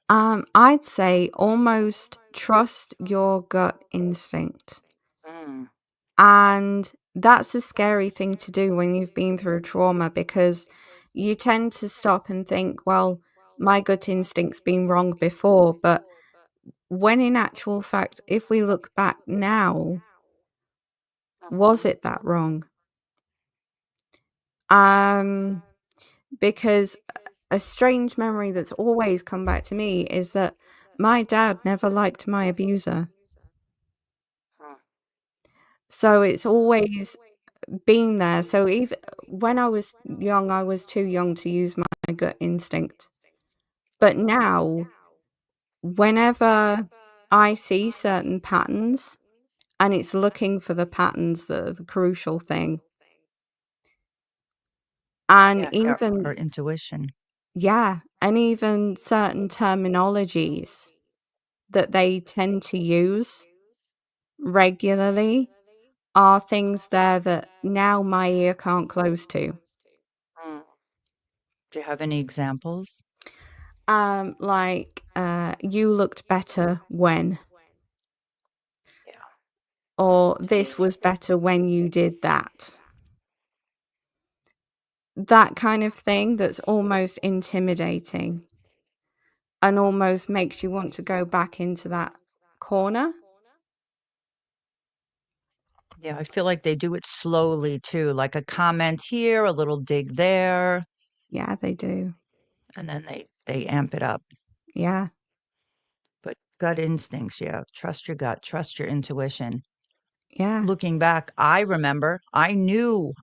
I'd say almost trust your gut instinct. Mm, And that's a scary thing to do when you've been through trauma because you tend to stop and think, well, my gut instinct's been wrong before. But when in actual fact, if we look back now, was mhm. it that wrong? Um, because a strange memory that's always come back to me is that my dad never liked my abuser. Huh. So it's always been there. So even when I was young, I was too young to use my gut instinct. But now, whenever I see certain patterns, and it's looking for the patterns that are the crucial thing. And Yeah, our even, intuition. yeah, and even certain terminologies that they tend to use regularly are things there that now my ear can't close to. Mm. Do you have any examples? You looked better when, Yeah. or this was better when you did that. That kind of thing that's almost intimidating and almost makes you want to go back into that corner. Yeah, I feel like they do it slowly too, like a comment here, a little dig there, Yeah, they do. and then they amp it up. Yeah, But gut instincts, yeah, trust your gut, trust your intuition. yeah, Looking back, I remember I knew.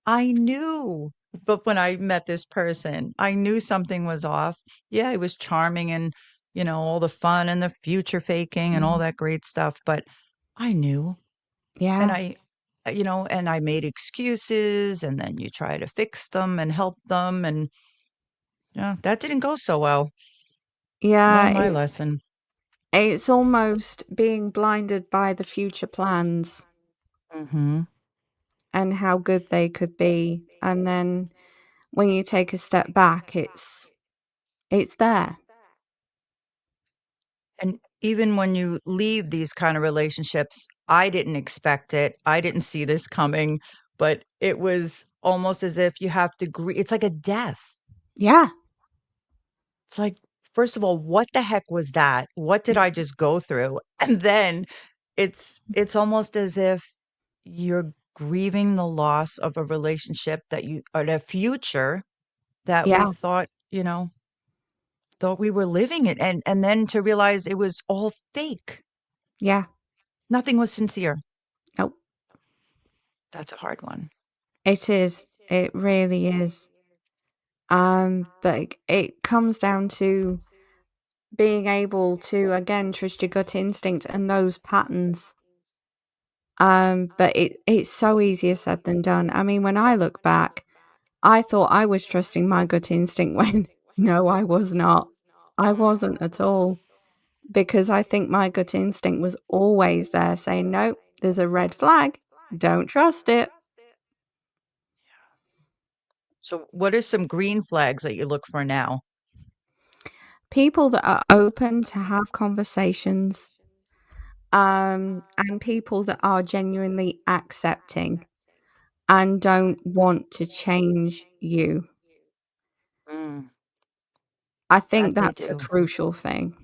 But when I met this person, I knew something was off. Yeah, it was charming and, all the fun and the future faking and all mm, that great stuff. But I knew. And yeah, and I made excuses and then you try to fix them and help them. And yeah, that didn't go so well. yeah. Learn my lesson. It's almost being blinded by the future plans Hmm. and how good they could be, and then when you take a step back, it's there. And even when you leave these kind of relationships, I didn't expect it. I didn't see this coming, but it was almost as if you have to grieve. It's like a death. Yeah, It's like, first of all, what the heck was that? What did I just go through? And then it's almost as if you're grieving the loss of a relationship that you or the future that we yeah, thought we were living it and then to realize it was all fake. yeah. Nothing was sincere. Oh, That's a hard one. it is. It really is. But it comes down to being able to again trust your gut instinct and those patterns. But it's so easier said than done. I mean, when I look back, I thought I was trusting my gut instinct when no, I was not. I wasn't at all because I think my gut instinct was always there saying, nope, there's a red flag. Don't trust it. So what are some green flags that you look for now? People that are open to have conversations, and people that are genuinely accepting and don't want to change you. Mm, I think that they that's a do. crucial thing.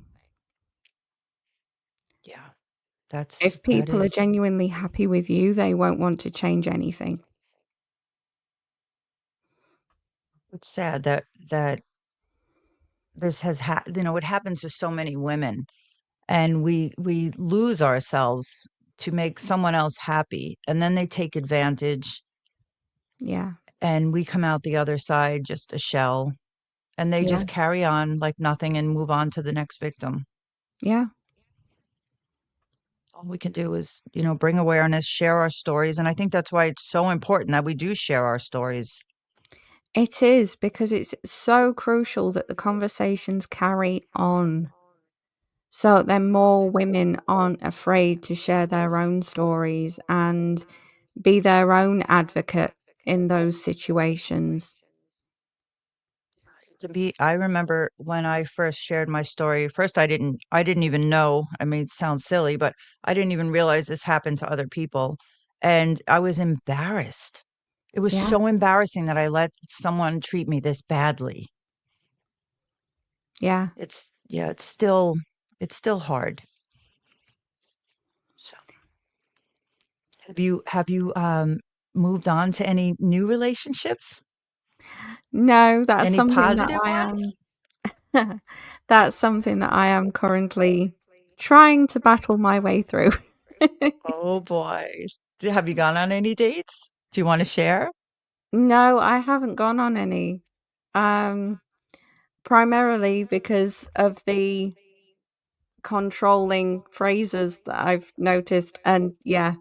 Yeah. That's If that people are is genuinely happy with you, they won't want to change anything. it's sad that this it happens to so many women and we lose ourselves to make someone else happy and then they take advantage Yeah. and we come out the other side just a shell and they Yeah. just carry on like nothing and move on to the next victim. Yeah. All we can do is, bring awareness, share our stories. And I think that's why it's so important that we do share our stories. It is because it's so crucial that the conversations carry on. So then more women aren't afraid to share their own stories and be their own advocate in those situations. I remember when I first shared my story, first I didn't even know, I mean, it sounds silly, but I didn't even realize this happened to other people, and I was embarrassed. It was Yeah, so embarrassing that I let someone treat me this badly. yeah. Yeah, it's still hard. So, have you moved on to any new relationships? No, that's Any something that positive I ones? am that's something that I am currently trying to battle my way through. Oh boy. Have you gone on any dates? Do you want to share? No, I haven't gone on any. Um, Primarily because of the controlling phrases that I've noticed, and yeah,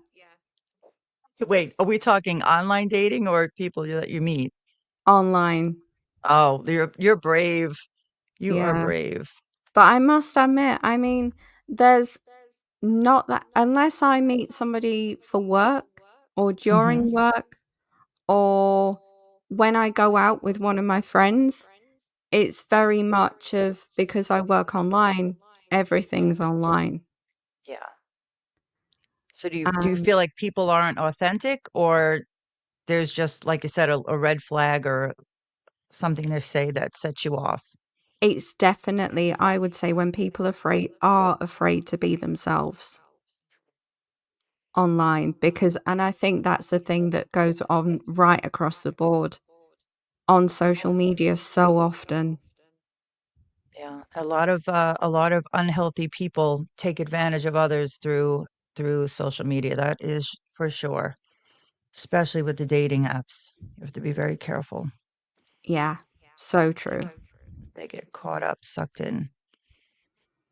Wait, are we talking online dating or people that you meet? online. Oh, you're brave. You are Yeah. brave. But I must admit, I mean, there's not that unless I meet somebody for work or Hmm. during work or when I go out with one of my friends, it's very much of because I work online, everything's online. Yeah. So do you Um, feel like people aren't authentic, or there's just, like you said, a red flag or something they say that sets you off? it's definitely, I would say, when people are afraid to be themselves online because and I think that's the thing that goes on right across the board on social media so often. Yeah, a lot of unhealthy people take advantage of others through social media. That is for sure, especially with the dating apps. You have to be very careful. Yeah, so They true. get they get caught up, sucked in.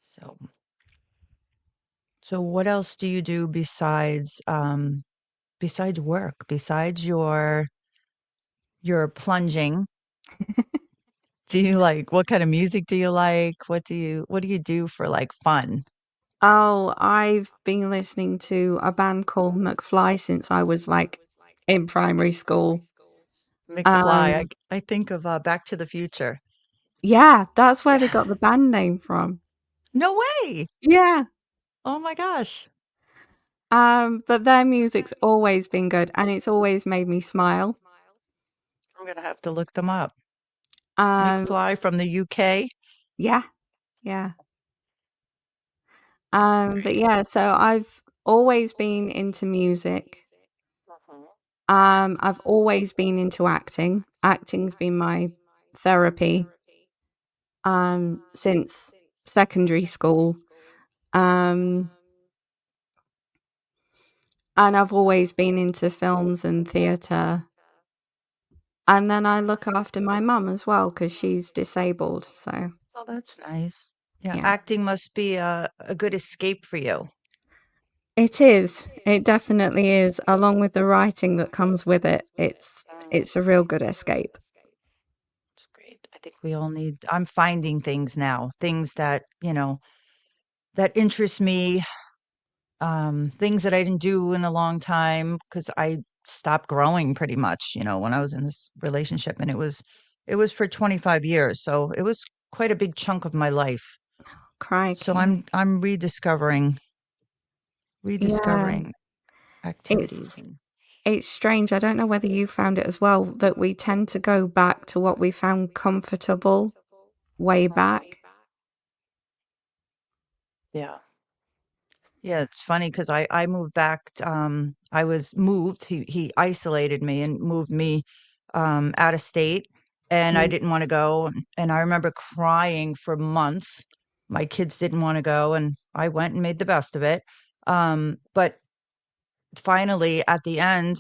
So, so what else do you do besides work, besides your plunging? Do you like what kind of music do you like? What do you do for like fun? Oh, I've been listening to a band called McFly since I was, like, in primary school. McFly, I Um, I think of Back to the Future. yeah, that's where they Yeah. got the band name from. No way. Yeah, Oh my gosh. but their music's always been good, and it's always made me smile. I'm gonna have to look them up. Um, McFly from the UK. yeah, yeah. But Great. yeah, so I've always been into music. Mhm. I've always been into acting. Acting's been my therapy, since secondary school. Um, and I've always been into films and theatre. And then I look after my mum as well because she's disabled. So Oh, that's nice. Yeah, yeah, acting must be a good escape for you. it is. It definitely is. Along with the writing that comes with it, Mm, it's a real good escape. that's great. I think we all need I'm finding things now, things that interest me, things that I didn't do in a long time because I stopped growing pretty much, when I was in this relationship, and it was for 25 years, so it was quite a big chunk of my life. So Crikey. I'm rediscovering Yeah, rediscovering activities it's and it's strange. I don't know whether you found it as well that we tend to go back to what we found comfortable way Mhm. back. Yeah. Yeah, it's funny because I moved back. I was moved. He isolated me and moved me out of state, and I Mm, didn't want to go. And I remember crying for months. My kids didn't want to go, and I went and made the best of it. But finally, at the end,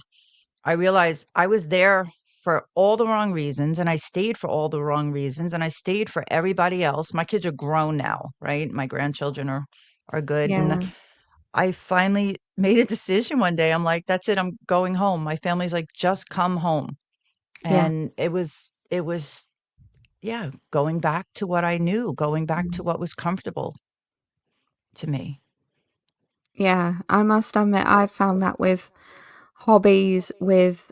I realized I was there for all the wrong reasons, and I stayed for all the wrong reasons, and I stayed for everybody else. My kids are grown now, right? My grandchildren are good, and yeah, I finally made a decision one day. I'm like, "That's it, I'm going home." My family's like, "Just come home." yeah, And it was yeah, going back to what I knew, going back to mm. what was comfortable to me. Yeah, I must admit I found that with hobbies, with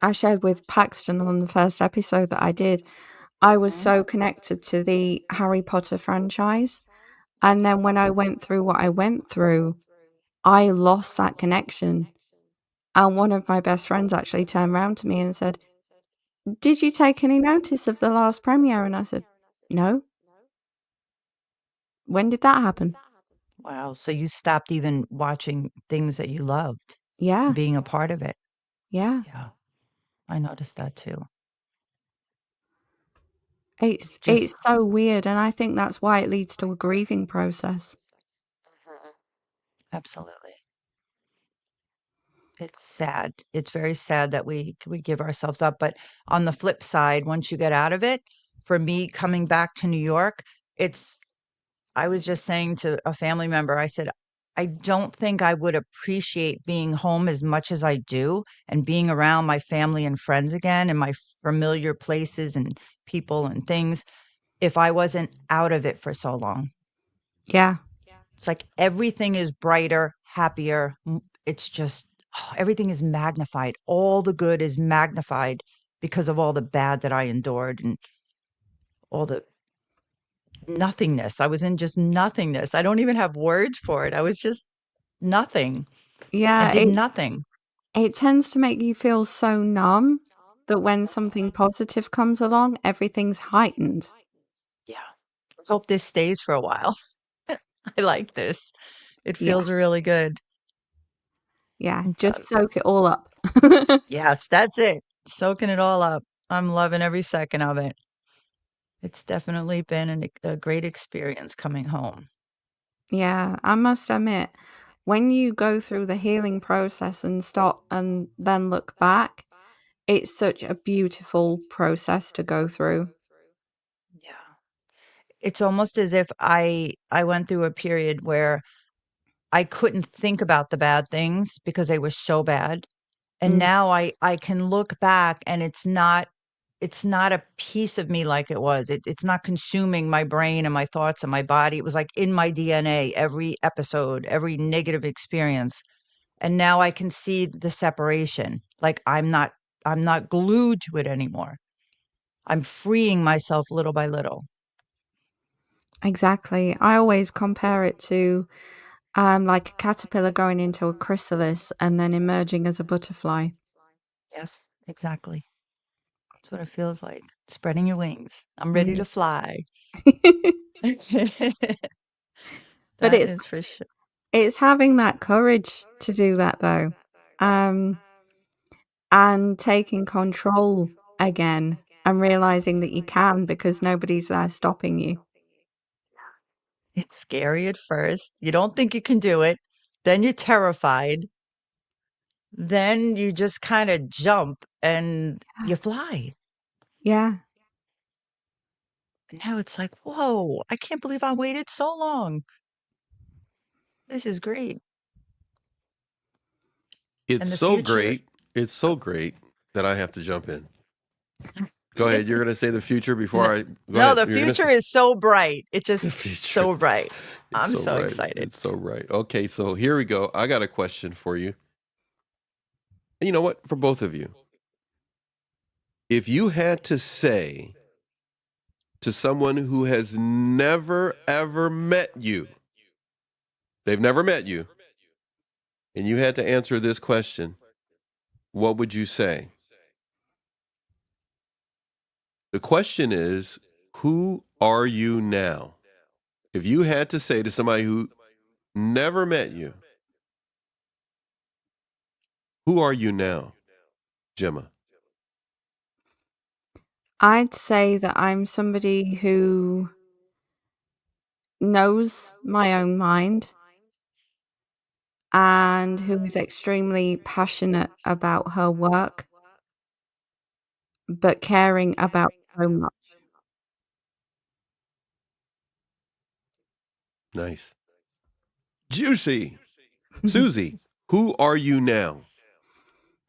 I shared with Paxton on the first episode that I did. I was so connected to the Harry Potter franchise. And then when I went through what I went through, I lost that connection. And one of my best friends actually turned around to me and said, "Did you take any notice of the last premiere?" And I said, "No. When did that happen?" Wow, so you stopped even watching things that you loved, Yeah, being a part of it. yeah. Yeah, I noticed that too. It's Just so weird, and I think that's why it leads to a grieving process. absolutely. It's sad. It's very sad that we give ourselves up, but on the flip side, once you get out of it, for me coming back to New York, it's I was just saying to a family member, I said, I don't think I would appreciate being home as much as I do and being around my family and friends again and my familiar places and people and things if I wasn't out of it for so long. Yeah, It's like everything is brighter, happier. It's just everything is magnified. All the good is magnified because of all the bad that I endured and all the nothingness. I was in just nothingness. I don't even have words for it. I was just nothing and yeah. did nothing. It tends to make you feel so numb that when something positive comes along, everything's heightened. Yeah. I hope this stays for a while. I like this. It Yeah, feels really good. yeah. It Just does. soak it all up. Yes, that's it. Soaking it all up. I'm loving every second of it. It's definitely been a great experience coming home. Yeah, I must admit, when you go through the healing process and stop and then look back, it's such a beautiful process to go through. Yeah. It's almost as if I went through a period where I couldn't think about the bad things because they were so bad. And Mm, now I can look back and it's not a piece of me like it was. It's not consuming my brain and my thoughts and my body. It was like in my DNA, every episode, every negative experience. And now I can see the separation. Like I'm not glued to it anymore. I'm freeing myself little by little. exactly. I always compare it to like a caterpillar going into a chrysalis and then emerging as a butterfly. Yes, exactly. That's what it feels like. Spreading your wings. I'm ready Mm. to fly. But That is for sure. it's having that courage to do that though. Um, and taking control again and realizing that you can because nobody's there stopping you. It's scary at first. You don't think you can do it. Then you're terrified. Then you just kind of jump and you fly. Yeah. And now it's like, whoa, I can't believe I waited so long. This is great. It's And the so future, great. It's so great that I have to jump in. Go ahead. You're going to say the future before no, I go no, ahead. the You're going to future say is so bright. It's the just future. so bright. It's I'm so so right. excited. It's so right. Okay, so here we go. I got a question for you. And you know what? For both of you, if you had to say to someone who has never ever met you, they've never met you, and you had to answer this question, what would you say? The question is, who are you now? If you had to say to somebody who never met you, who are you now, Gemma? I'd say that I'm somebody who knows my own mind and who is extremely passionate about her work, but caring about so much. Nice. Juicy. Susie, who are you now?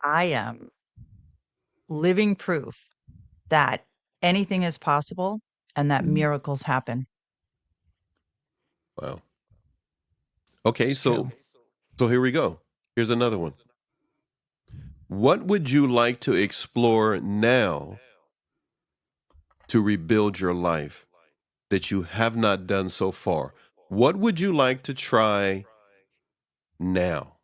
I am living proof that anything is possible and that Mm. miracles happen. Wow. Okay, It's true. so here we go. Here's another one. What would you like to explore now to rebuild your life that you have not done so far, what would you like to try now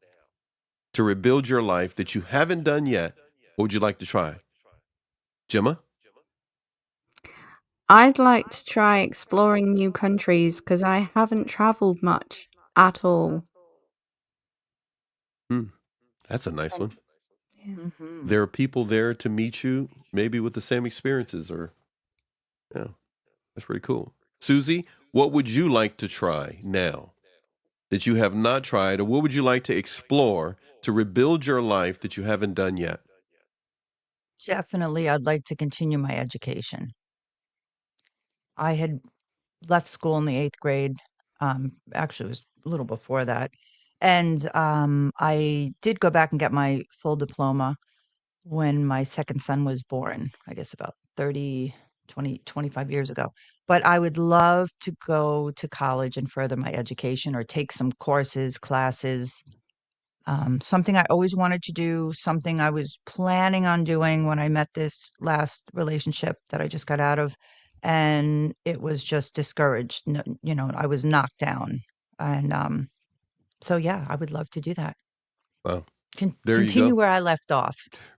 to rebuild your life that you haven't done yet? What would you like to try? Gemma? I'd like to try exploring new countries because I haven't traveled much at all. Hmm, that's a nice one. Yeah. Mhm. There are people there to meet you, maybe with the same experiences, or yeah, that's pretty cool. Susie, what would you like to try now that you have not tried, or what would you like to explore to rebuild your life that you haven't done yet? Definitely, I'd like to continue my education. I had left school in the 8th grade. Actually, it was a little before that. And I did go back and get my full diploma when my second son was born, I guess about 30, 20, 25 years ago. But I would love to go to college and further my education or take some courses, classes, something I always wanted to do, something I was planning on doing when I met this last relationship that I just got out of. And it was just discouraged. I was knocked down. And so, yeah, I would love to do that. Well, there you Continue go. where I left off.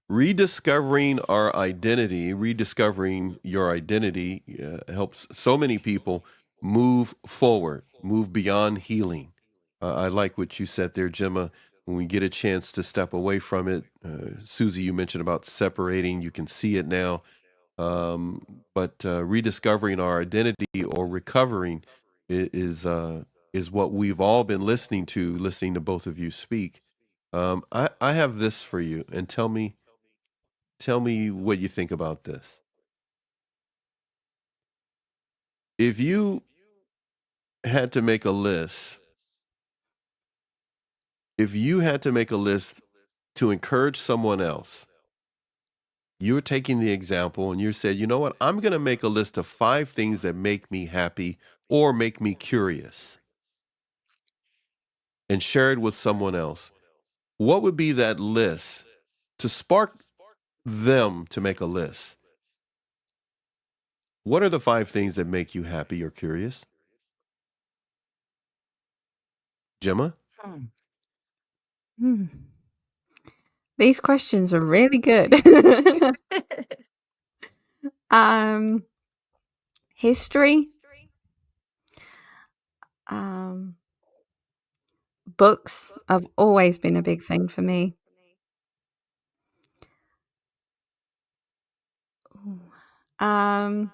Rediscovering our identity, rediscovering your identity helps so many people move forward, move beyond healing. I like what you said there, Gemma. When we get a chance to step away from it, Susie, you mentioned about separating, you can see it now. But rediscovering our identity or recovering is what we've all been listening to both of you speak. I have this for you, and tell me what you think about this. If you had to make a list, if you had to make a list to encourage someone else, you're taking the example and you said, you know what, I'm going to make a list of 5 things that make me happy or make me curious and share it with someone else. What would be that list to spark them to make a list? What are the 5 things that make you happy or curious? Gemma? Hmm. Hmm. These questions are really good. um, History, um, books have always been a big thing for me. Ooh. Um,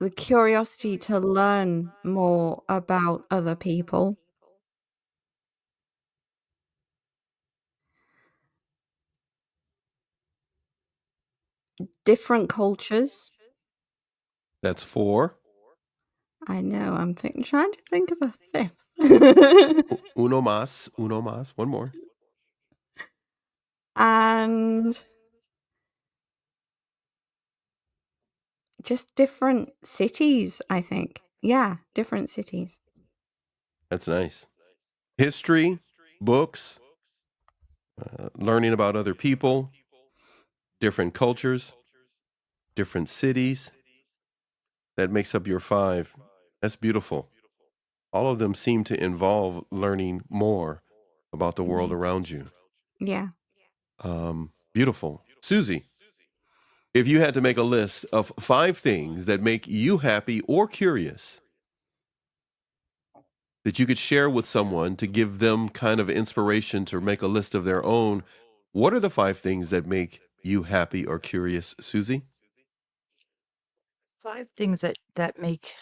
the curiosity to learn more about other people, different cultures. That's 4. I know, trying to think of a fifth. Uno más, one more. And just different cities, I think. Yeah, different cities. That's nice. History, books, learning about other people, different cultures, different cities. That makes up your 5. That's beautiful. All of them seem to involve learning more about the world Ye around you. yeah. Beautiful. Susie, if you had to make a list of 5 things that make you happy or curious that you could share with someone to give them kind of inspiration to make a list of their own, what are the 5 things that make you happy or curious, Susie? 5 things that make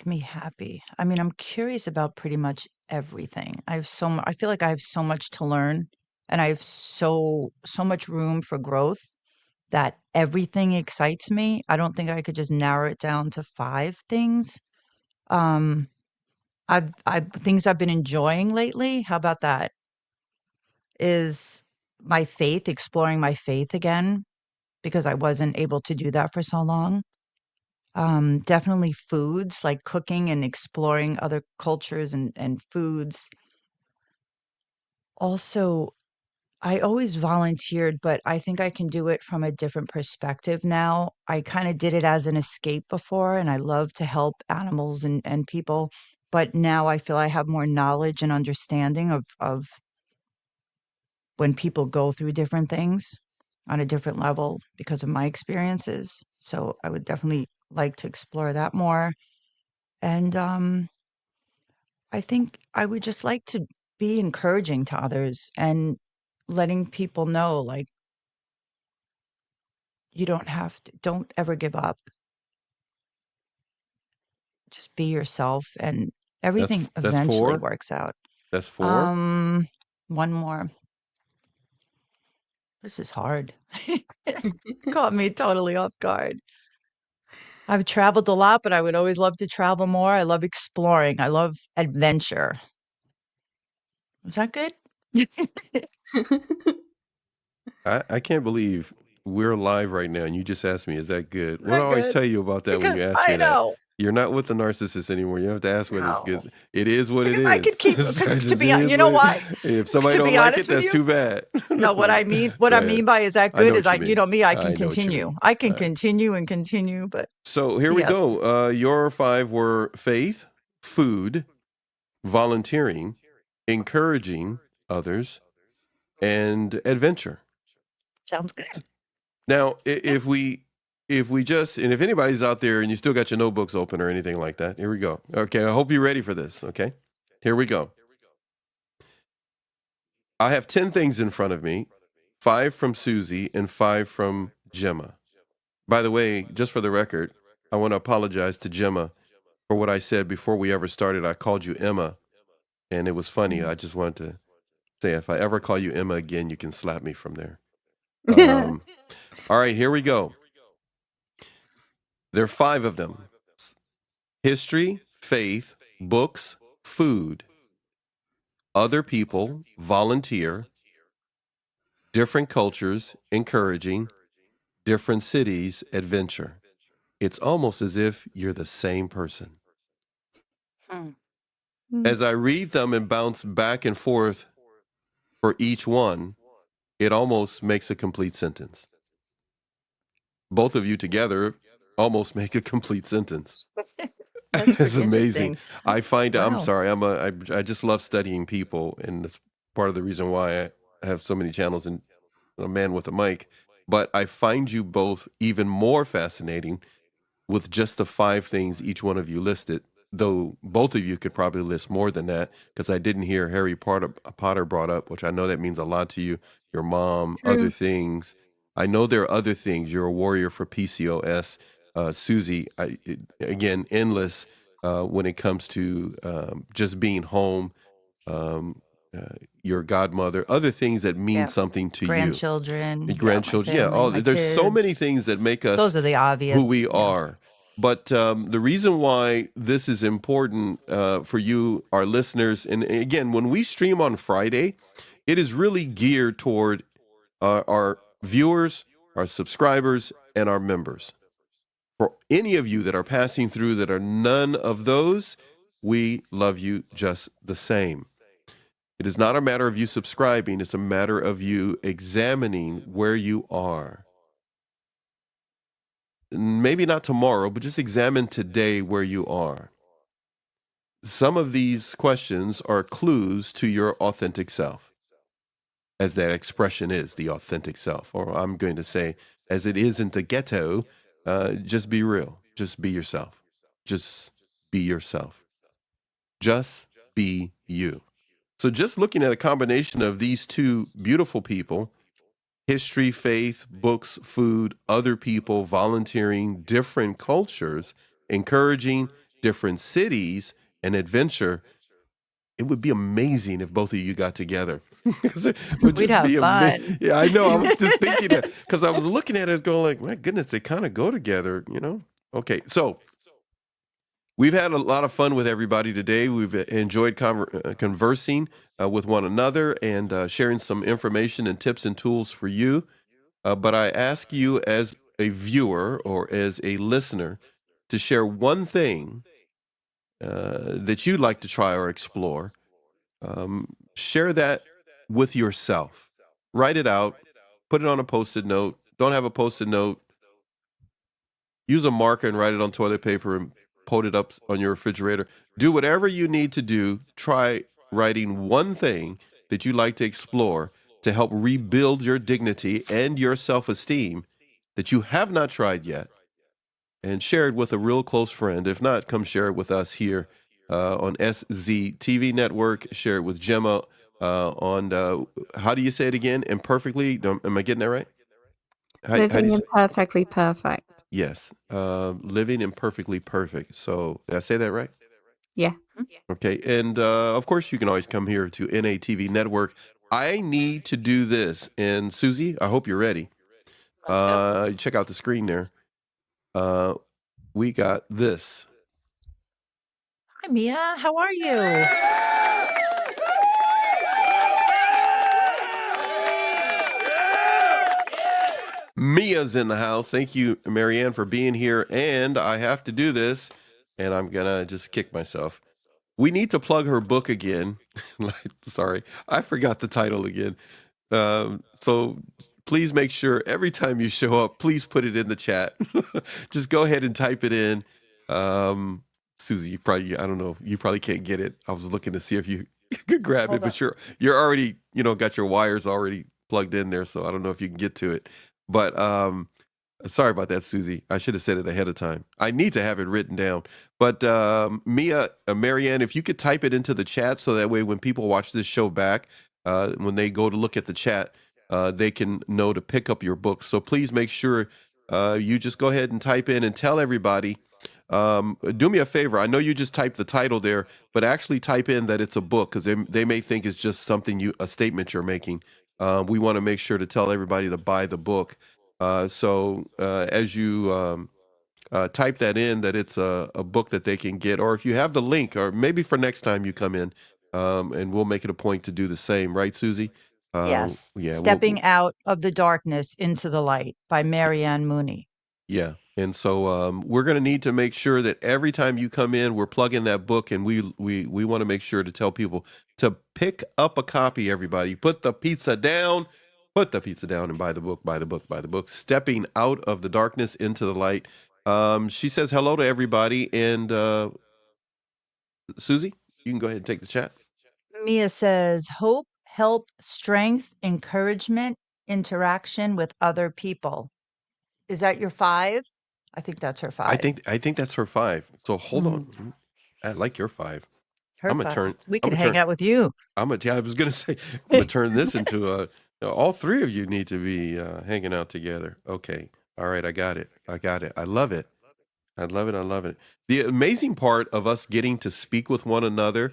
me happy. I mean, I'm curious about pretty much everything. I feel like I have so much to learn, and I have so much room for growth that everything excites me. I don't think I could just narrow it down to 5 things. Um, I've things I've been enjoying lately, how about that? Is my faith, exploring my faith again, because I wasn't able to do that for so long. Definitely foods, like cooking and exploring other cultures and foods. Also, I always volunteered, but I think I can do it from a different perspective now. I kind of did it as an escape before, and I love to help animals and people. But now I feel I have more knowledge and understanding of when people go through different things on a different level because of my experiences. So I would definitely like to explore that more. And I think I would just like to be encouraging to others and letting people know, like, you don't have to, don't ever give up. Just be yourself and everything That's eventually four. works out. That's four. Um, one more. This is hard. Caught me totally off guard. I've traveled a lot, but I would always love to travel more. I love exploring. I love adventure. Is that good? I can't believe we're live right now and you just asked me, is that good? What do I That always good? tell you about that when Because you ask me I that? know. You're not with the narcissist anymore. You have to ask whether it's No. good. It is what it Because I could is. keep, It's because to just, be, it is you know what why? if somebody To don't be like it, honest with that's you, too bad. no, what I mean, what I Right. mean by is that I know good is what you I, you mean. know me, I can I know what you continue. mean. I can All right. continue and continue, but So here we yeah, go. Your five were faith, food, volunteering, encouraging others, and adventure. sounds good. Now, if we just and if anybody's out there and you still got your notebooks open or anything like that, here we go. Okay, I hope you're ready for this. Okay, here we go. I have 10 things in front of me, 5 from Susie and 5 from Gemma. By the way, just for the record, I want to apologize to Gemma for what I said before we ever started. I called you Emma, and it was funny. I just wanted to say if I ever call you Emma again, you can slap me from there. All right, here we go. There are 5 of them: history, faith, books, food, other people, volunteer, different cultures, encouraging, different cities, adventure. It's almost as if you're the same person. Hmm. As I read them and bounce back and forth for each one, it almost makes a complete sentence. Both of you together almost make a complete sentence. That's It's pretty amazing. interesting. I find I'm Wow. sorry. I just love studying people, and that's part of the reason why I have so many channels and a man with a mic. But I find you both even more fascinating with just the 5 things each one of you listed, though both of you could probably list more than that because I didn't hear Potter brought up, which I know that means a lot to you, your mom, other True. things. I know there are other things. You're a warrior for PCOS. Susie, again, endless when it comes to just being home, um, your godmother, other things that mean Yeah. something to you. Grandchildren. Yeah. My Grandchildren, yeah, family, my there's so many kids. things that make us Those are the who obvious. we Yeah. are. But the reason why this is important for you, our listeners, and again, when we stream on Friday, it is really geared toward our viewers, our subscribers, and our members. For any of you that are passing through that are none of those, we love you just the same. It is not a matter of you subscribing, it's a matter of you examining where you are. Maybe not tomorrow, but just examine today where you are. Some of these questions are clues to your authentic self, as that expression is, the authentic self. Or I'm going to say, as it is in the ghetto, just be real. Just be yourself. Just be yourself. Just be you. So, just looking at a combination of these two beautiful people, history, faith, books, food, other people, volunteering, different cultures, encouraging, different cities, and adventure. It would be amazing if both of you got together. 'Cause it would We'd just have be amazing. fun. Yeah, I know. I was just thinking that because I was looking at it going like, my goodness, they kind of go together. Okay, so we've had a lot of fun with everybody today. We've enjoyed conversing with one another and sharing some information and tips and tools for you. But I ask you as a viewer or as a listener to share one thing that you'd like to try or explore. Share that with yourself. write it out, put it on a Post-it note. Don't have a Post-it note, use a marker and write it on toilet paper and put it up on your refrigerator. Do whatever you need to do. Try writing one thing that you like to explore to help rebuild your dignity and your self-esteem that you have not tried yet, and share it with a real close friend. If not, come share it with us here on SZTV Network. Share it with Gemma on, how do you say it again? Imperfectly? Am I getting that right? How do you Living say? imperfectly perfect. Yes, living imperfectly perfect. So did I say that right? Yeah. Okay, and of course you can always come here to NATV Network. I need to do this, and Susie, I hope you're ready. Let's go. Check out the screen there. Uh, we got this. Hi, Mia. How are you? Mia's in the house. Thank you, Marianne, for being here. And I have to do this, and I'm gonna just kick myself. We need to plug her book again. Sorry, I forgot the title again. So please make sure every time you show up, please put it in the chat. Just go ahead and type it in. Um, Susie, I don't know, you probably can't get it. I was looking to see if you could grab it, Hold but up. you're already, got your wires already plugged in there, so I don't know if you can get to it. But sorry about that, Susie. I should have said it ahead of time. I need to have it written down. But Mia, Marianne, if you could type it into the chat so that way when people watch this show back, when they go to look at the chat, they can know to pick up your book. So please make sure you just go ahead and type in and tell everybody. Do me a favor. I know you just typed the title there, but actually type in that it's a book, because they may think it's just a statement you're making. We want to make sure to tell everybody to buy the book. So as you type that in, that it's a book that they can get, or if you have the link, or maybe for next time you come in, and we'll make it a point to do the same, right, Susie? Yes. Yeah, Stepping Out of the Darkness into the Light by Marianne Mooney. yeah. And so we're going to need to make sure that every time you come in, we're plugging that book, and we want to make sure to tell people to pick up a copy. Everybody, put the pizza down. Put the pizza down and buy the book, buy the book, buy the book. Stepping Out of the Darkness into the Light. She says hello to everybody. And Susie, you can go ahead and take the chat. Mia says hope, help, strength, encouragement, interaction with other people. Is that your 5? I think that's her 5. I think that's her 5. So hold on. Mm, I like your 5. her I'm gonna 5. turn. We I'm could gonna hang turn. out with you. Yeah, I was gonna say I'm gonna turn this into a. All three of you need to be hanging out together. Okay. All right. I got it. I got it. I love it. I love it. I love it. The amazing part of us getting to speak with one another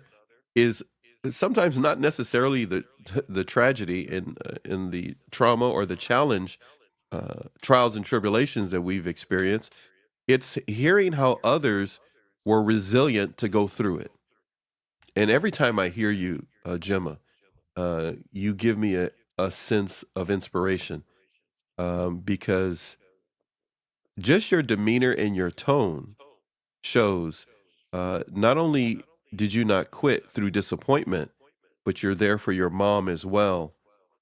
is sometimes not necessarily the tragedy in the trauma or the challenge, trials and tribulations that we've experienced. It's hearing how others were resilient to go through it. And every time I hear you, Gemma, you give me a sense of inspiration, because just your demeanor and your tone shows not only did you not quit through disappointment, but you're there for your mom as well.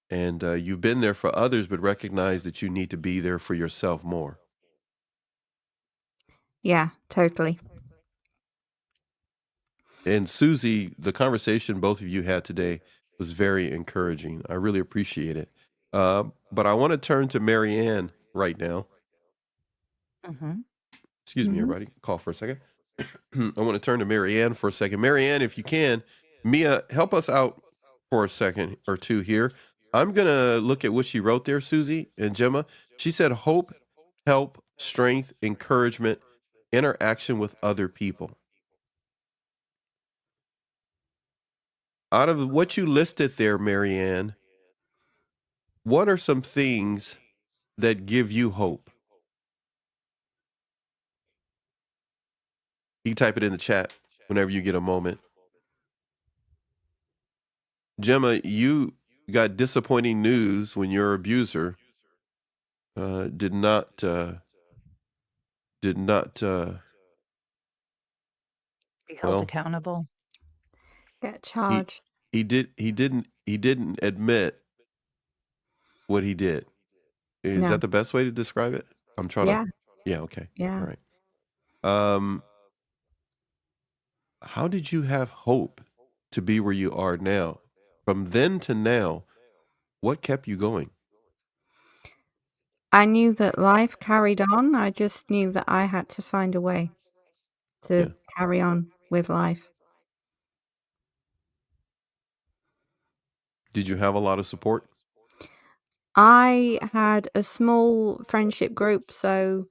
And you've been there for others, but recognize that you need to be there for yourself more. Yeah, totally. And Susie, the conversation both of you had today was very encouraging. I really appreciate it. But I want to turn to Marianne right now. Mhm. Excuse me, everybody. Call for a second. I want to turn to Marianne for a second. Marianne, if you can, Mia, help us out for a second or two here. I'm going to look at what she wrote there, Susie and Gemma. She said hope, help, strength, encouragement, interaction with other people. Out of what you listed there, Marianne, what are some things that give you hope? You can type it in the chat whenever you get a moment. Gemma, you got disappointing news when your abuser did not did not Be held well accountable. Get he charged. he didn't admit what he did. Is No. that the best way to describe it? I'm trying to. Yeah. Yeah. Okay. Yeah. All right. Um, how did you have hope to be where you are now? From then to now, what kept you going? I knew that life carried on. I just knew that I had to find a way Yeah. to carry on with life. Did you have a lot of support? I had a small friendship group, so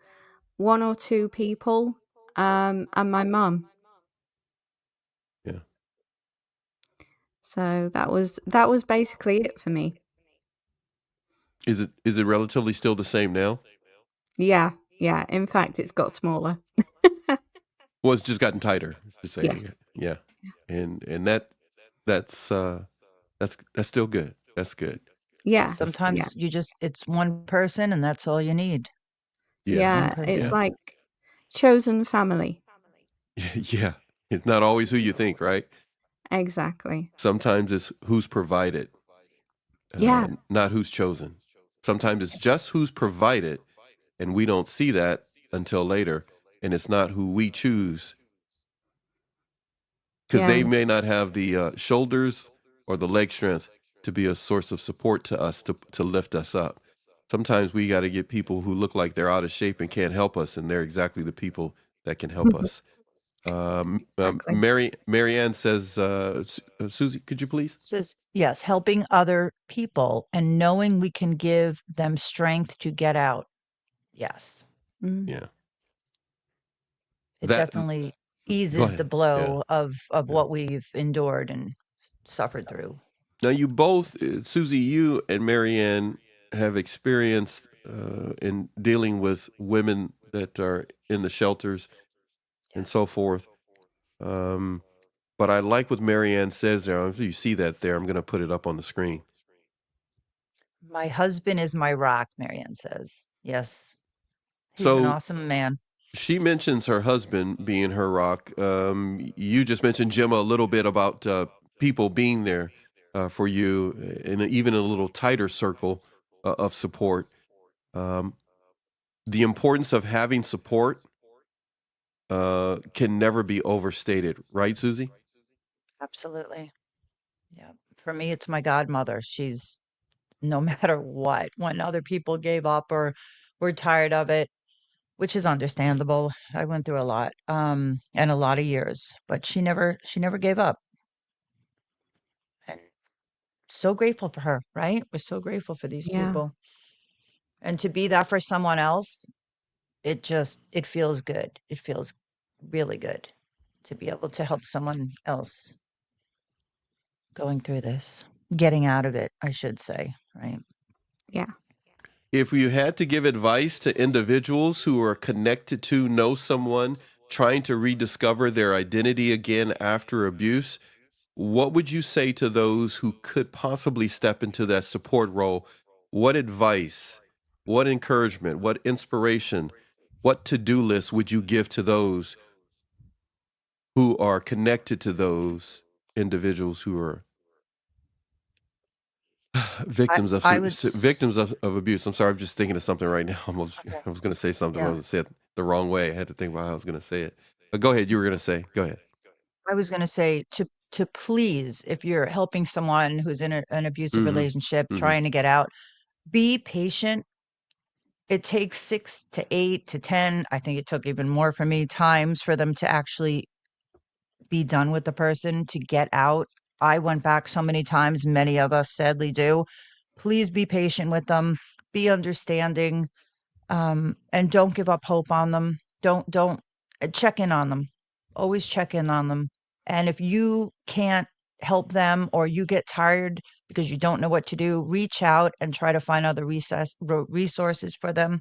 1 or 2 people, and my mum. Yeah. So that was basically it for me. Is it relatively still the same now? Yeah, yeah. In fact, it's got smaller. Well, it's just gotten tighter, to Yes. say. Yeah. And that's that's still good. That's good. Yeah, That's good. yeah, Sometimes it's one person and that's all you need. Yeah. One yeah. It's Yeah. person. like chosen family. Yeah. It's not always who you think, right? Exactly. Sometimes it's who's provided, Yeah, not who's chosen. Sometimes it's just who's provided, and we don't see that until later, and it's not who we choose because yeah, they may not have the shoulders or the leg strength to be a source of support to us to lift us up. Sometimes we got to get people who look like they're out of shape and can't help us, and they're exactly the people that can help us. exactly. Marianne says, Susie, could you please? Says, yes, helping other people and knowing we can give them strength to get out. Yes. Mm, Yeah. It That definitely Go eases the ahead. Yeah. blow of Yeah. what we've endured and suffered through. Now, you both, Susie, you and Marianne, have experienced in dealing with women that are in the shelters and Yes. so forth. Um, but I like what Marianne says there. If you see that there, I'm going to put it up on the screen. My husband is my rock, Marianne says. Yes. He's an So awesome man. she mentions her husband being her rock. You just mentioned, Gemma, a little bit about people being there for you, and even a little tighter circle of support. Um, the importance of having support can never be overstated, right, Susie? Absolutely. Yeah. For me, it's my godmother. She's no matter what, when other people gave up or were tired of it, which is understandable. I went through a lot, and a lot of years, but she never gave up. And so grateful for her, right? We're so grateful for these yeah, people. And to be that for someone else, it feels good. It feels really good to be able to help someone else going through this, getting out of it, I should say, right? yeah. If you had to give advice to individuals who are connected to, know someone trying to rediscover their identity again after abuse, what would you say to those who could possibly step into that support role? What advice, what encouragement, what inspiration, what to-do list would you give to those who are connected to those individuals who are I victims of I would victims of abuse? I'm sorry, I'm just thinking of something right now. okay. I was going to say something, but I Yeah. was say it the wrong way. I had to think about how I was going to say it. But go ahead. You were going to say. Go ahead. I was going to say to please, if you're helping someone who's in an abusive Mm-hmm. relationship Mm-hmm. trying to get out, be patient. It takes 6 to 8 to 10. I think it took even more for me times for them to actually be done with the person to get out. I went back so many times, many of us sadly do. Please be patient with them, be understanding, and don't give up hope on them. Don't check in on them. Always check in on them. And if you can't help them or you get tired because you don't know what to do, reach out and try to find other resources for them.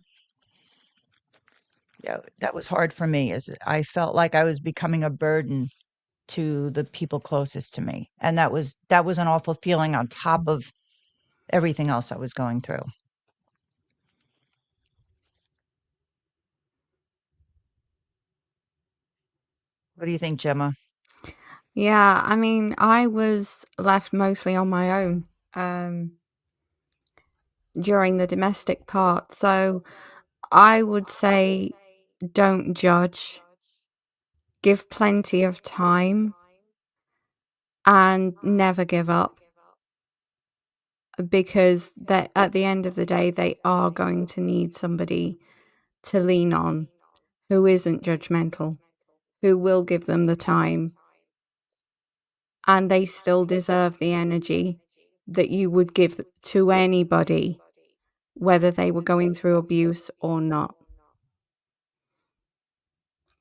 Yeah, that was hard for me as I felt like I was becoming a burden to the people closest to me. And that was an awful feeling on top of everything else I was going through. What do you think, Gemma? Yeah, I mean, I was left mostly on my own. Um, during the domestic part. So I would say don't judge, give plenty of time, and never give up, because that at the end of the day, they are going to need somebody to lean on who isn't judgmental, who will give them the time, and they still deserve the energy that you would give to anybody, whether they were going through abuse or not.